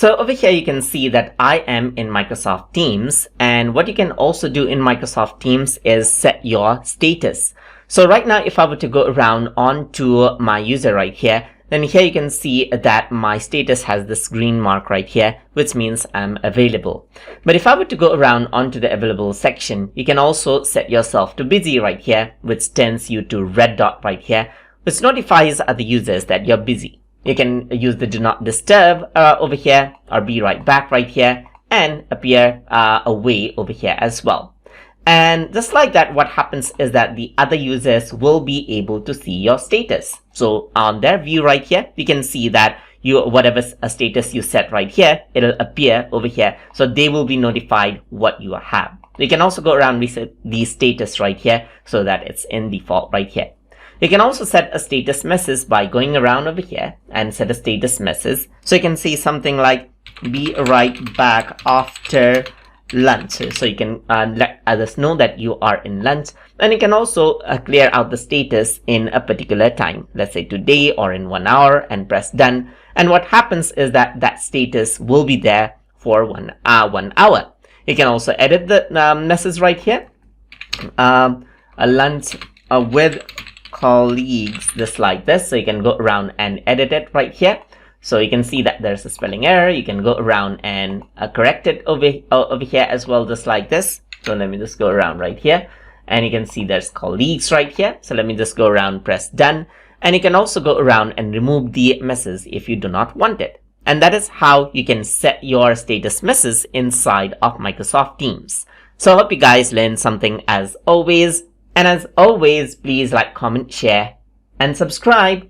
So over here, you can see that I am in Microsoft Teams, and what you can also do in Microsoft Teams is set your status. So right now, if I were to go around onto my user right here, then here you can see that my status has this green mark right here, which means I'm available. But if I were to go around onto the available section, you can also set yourself to busy right here, which turns you to red dot right here, which notifies other users that you're busy. You can use the do not disturb over here, or be right back right here, and appear away over here as well. And just like that, what happens is that the other users will be able to see your status. So on their view right here, you can see that whatever status you set right here, it'll appear over here. So they will be notified what you have. You can also go around reset the status right here so that it's in default right here. You can also set a status message by going around over here and set a status message. So you can see something like be right back after lunch. So you can let others know that you are in lunch, and you can also clear out the status in a particular time, let's say today or in 1 hour, and press done. And what happens is that that status will be there for 1 hour. You can also edit the message right here. A lunch with colleagues, just like this. So you can go around and edit it right here. So you can see that there's a spelling error. You can go around and correct it over here as well, just like this. So let me just go around right here, and you can see there's colleagues right here. So let me just go around, press done, and you can also go around and remove the message if you do not want it. And that is how you can set your status message inside of Microsoft Teams. So I hope you guys learned something as always. And as always, please like, comment, share, and subscribe.